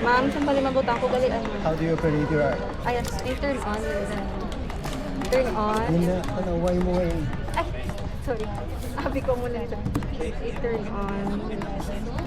Ma'am, saan pala mabutang ko gali ano? How do you operate your... Ayan, ay turn on. Turn on. Yun na, ano, why mo Ay, sorry. Abi ko muna dito. I-turn on.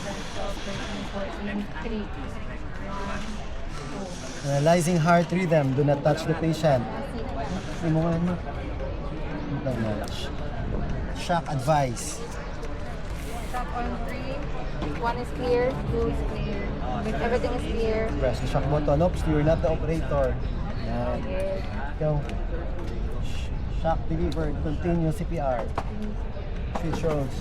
13, 14, 3. Analyzing heart rhythm. Do not touch the patient. Hindi mo ano. Shock advice. Shock on 3. 1 is clear. 2 is clear. Everything is clear. Press the shock button. Oops, you're not the operator. Yan. Go. Shock delivered. Continue CPR. Switch roles.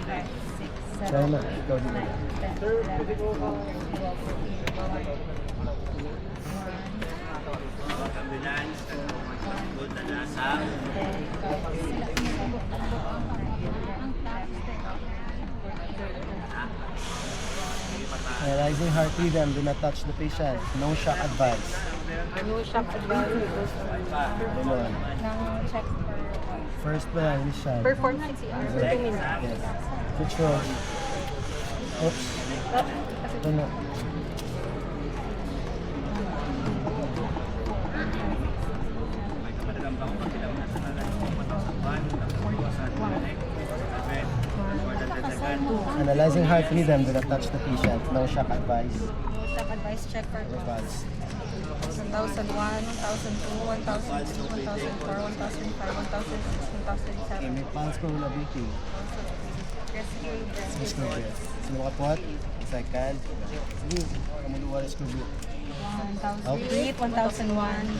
5, 6, 7, Try mo. 8, Ikaw dito. 9, 10, 11, 12, 13, Ambulance, gold na nasa. 14, Analyzing heart rhythm. Do not touch the patient. No shock advice. No shock advice. Ganun. Nang check First plan, initial. Perform CPR for 2 minutes. Yes. Switch roles. Oops. Ano? Analyzing heart rhythm. Do not touch the patient. No shock advice. Shock advice check for Advice. 1001, 1002, 1003, 1004, 1005, 1006, 1007. May pulse ko na beating. Rescue breath. Let's go breath. Sino makapot? Second. Sige. Kamuluwa let's go breath. 1000, breathe 1001,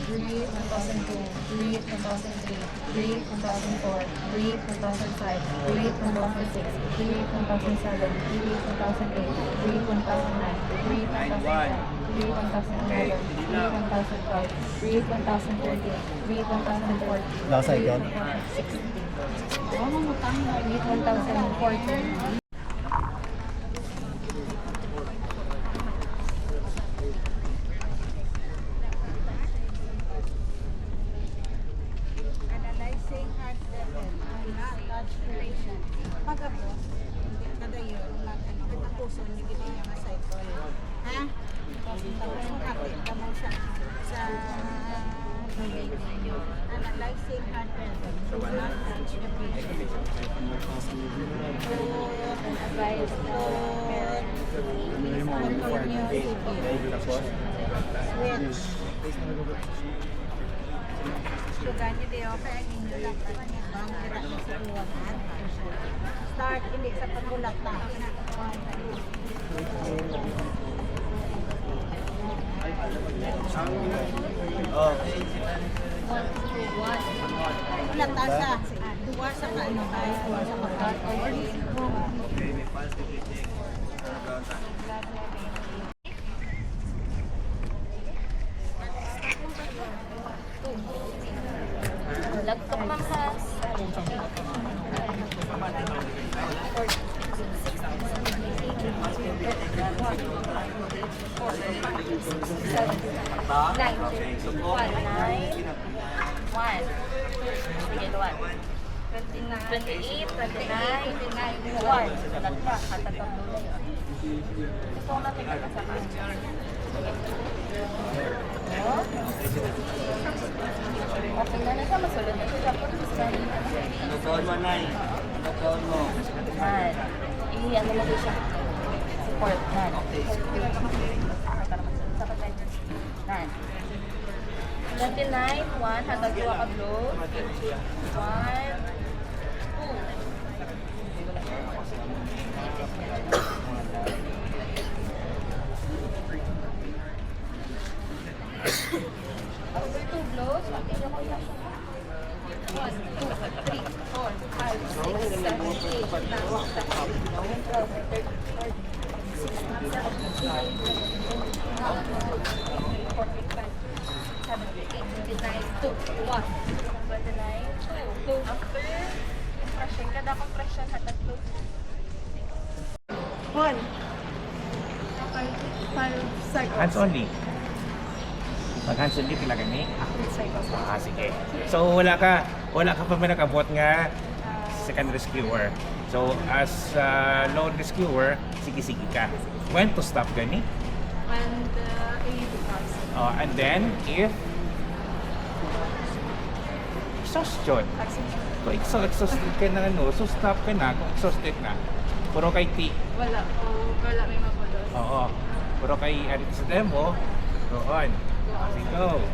breathe 1002, breathe 1003, breathe 1004, breathe 1005, breathe 1006, breathe 1007, breathe 1008, breathe 1009, breathe 1010, breathe 1011, breathe 1012, breathe 1013, breathe 1014, Last second. 16. Breathe 1014. Analyzing heart level. Not touch the patient. Pag ako, kada yun, ang puso niya gito niya nga cycle. Ha? Tapos yung akin, tamo siya sa analyzing heart level. Do not touch the patient. Advice Switch. Sugan niyo din okay ang inyo lang niya bang kira niyo sa tuwangan. Start hindi sa pagulat na. Ulat sa duwa sa kaano ay duwa sa pagkat. Okay, may pulse to check. Nagtok ma'am has. 28, 29, 1. Salat ka, katatapos na yun. Gusto ko natin ka sa kanya. Okay na na siya, masulod na siya. Ano taon mo, Nay? Ano taon mo? Man, i-ano mo ko siya. Support, man. Man. 29, 1, hatag 2 ka blow. 1, 2. After 2 blows, continue ko lang siya. 1, 2, 3, 4, 5, 6, 7, 8, 9, 10, 11, 12, 13, 14, 15, 16, 17, 18, 19, 2, 1. 29, 2. After compression, kada compression, hatag 2. 1. 5 cycles. Hands only. Pag hands only, pila gani? Cycles. Sige. So wala ka pa may nakabot nga second rescuer. So as lone rescuer, sige ka. When to stop gani? And AED comes. And then if exhaustion. Kung exhausted ka na so stop ka na kung exhausted na. Puro kay Wala may mapulos. Oo. Puro kay sa demo, go on. Sige, go. 1,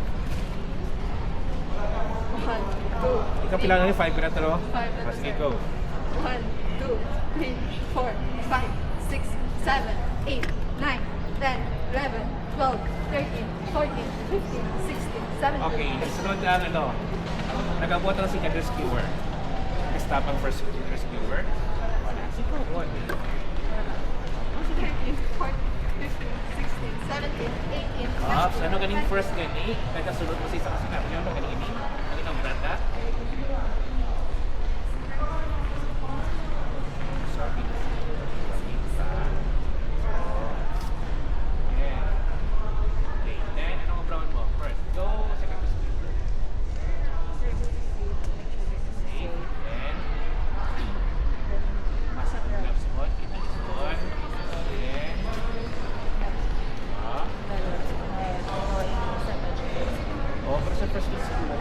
2, Ikaw pila na 5 ka na talo? 5 na to, Sige, sir. go. 1, 2, 3, 4, 5, 6, 7, 8, 9, 10, 11, 12, 13, 14, 15, 16, 17. Okay, sunod ang nag-abot ang second rescuer. Stop ang first rescuer. Wala. Sige, go on. 13, 14, 15, 16, 17, 18, 19. Ops, ano ganing first gani? Nagkasunod mo sa isang sinabi niyo, ano ganing ini? Ano ang branda? Sorry. Okay, then anong brown mo? First, go second rescuer. Safe, then left spot, kitang spot. Then, pero sa first rescuer.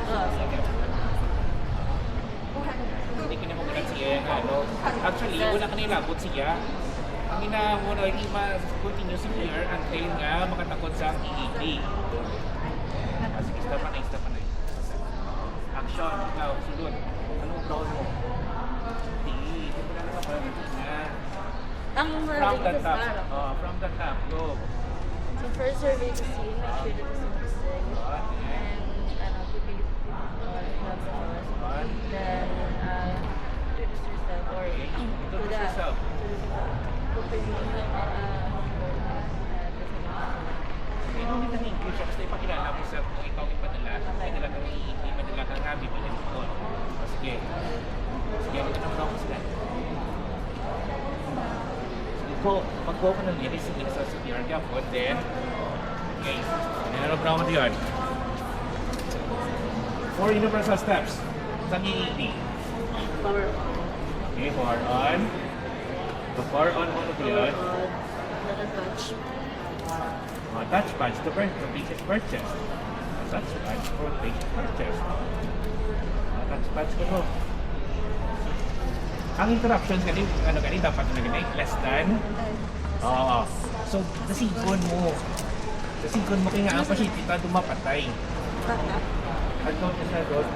Hindi ka na magulat siya yung Actually, wala ka nilabot siya. Ang ina mo na hindi ma-continue si player until nga makatakot sa EED. Sige, stop na. Action, ikaw, sunod. Anong brown mo? Hindi mo na nakapagod na. Ang From the malaking top. sa From the top, go. So first survey to see, make sure that it's interesting. And pipili gloves and all. Then introduce yourself or Introduce yourself. Hindi ka na-include siya basta ipakilala mo sa kung ikaw ipadala kang EED, madala kang bibili mo doon. Sige, ano ka naman ako sila? Pag-go ko ng liris, sige sa CPR gapon, then, okay, nanarap mo diyan. 4 universal steps sa EED. Okay, 4 on. So 4 on mo diyan. Touch pads to patient purchase. Touch pads for patient purchase. Touch pads ko no. Ang interruptions gani dapat na gani less than. So dasikon mo kaya nga ang pasyente ta dumapatay. Adto sa road.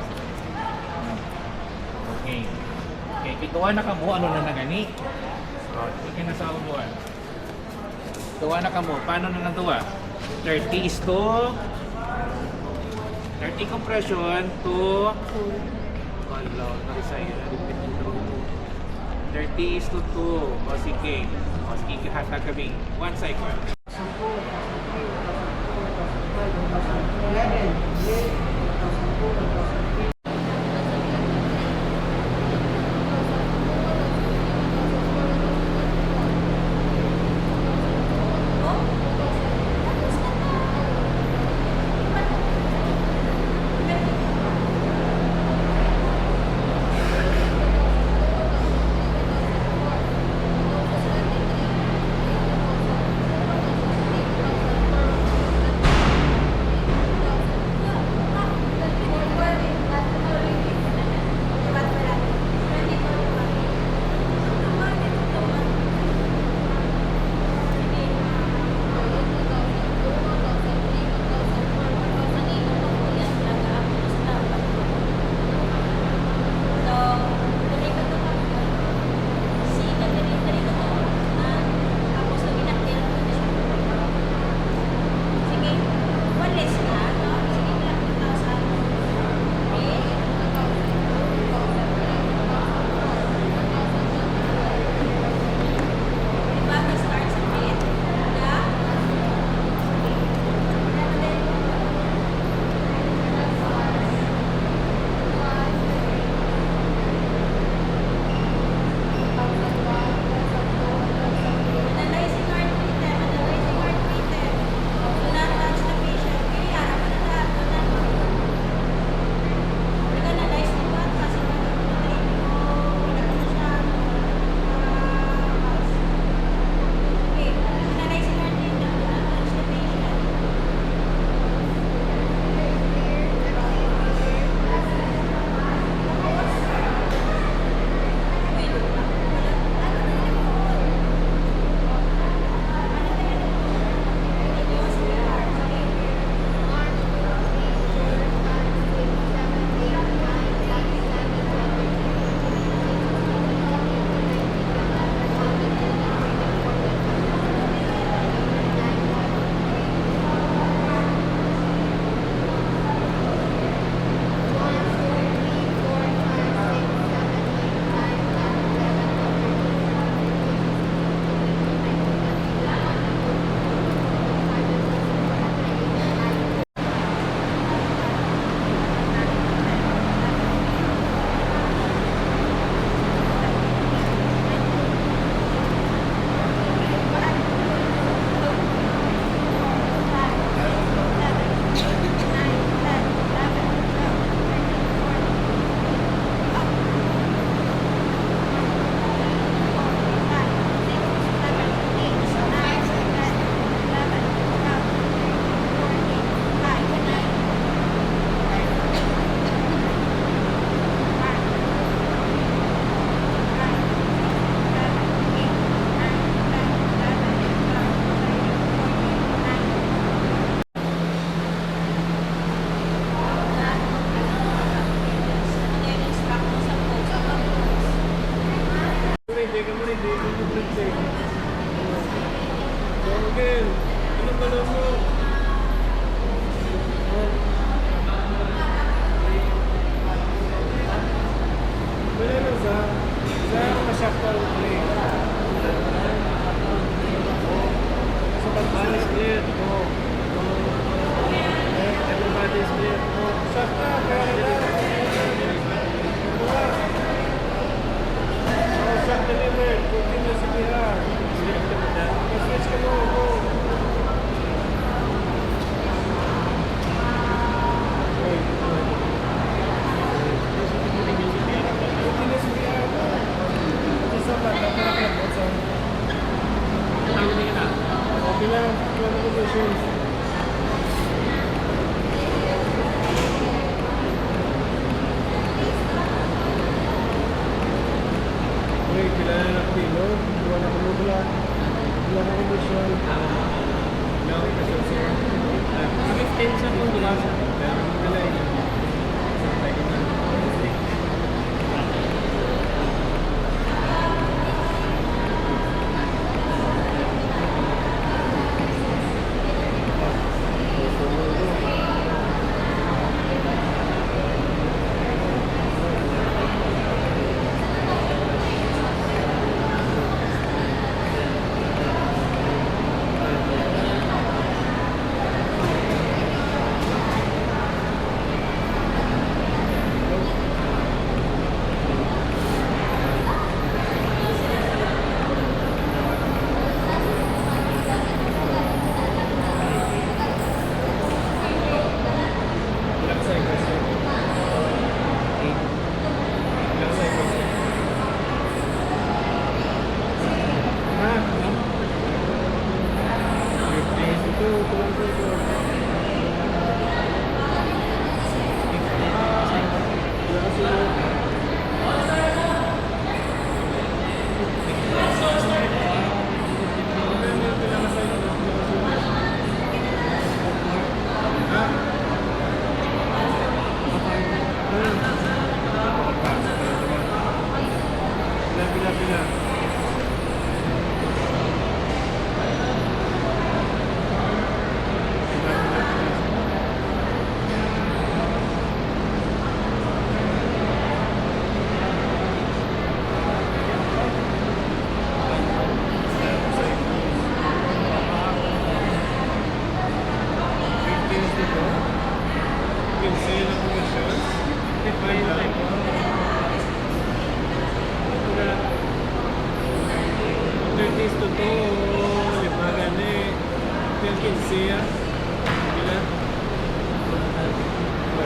Okay. Ituwa na ka mo ano na gani. Sige na sa unuan. Tuwa na ka mo. Paano na natuwa? 30 is to 30 compression to 30 is to 2. O sige. Hatag kami. 1 cycle. conditions. Okay, kailangan na kilo. Buwan na kumubula. Buwan na kondisyon. No, kasi sir. 15 sa kung dumasa. Kaya ang galay. Sabay ko na.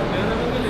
Kaya naman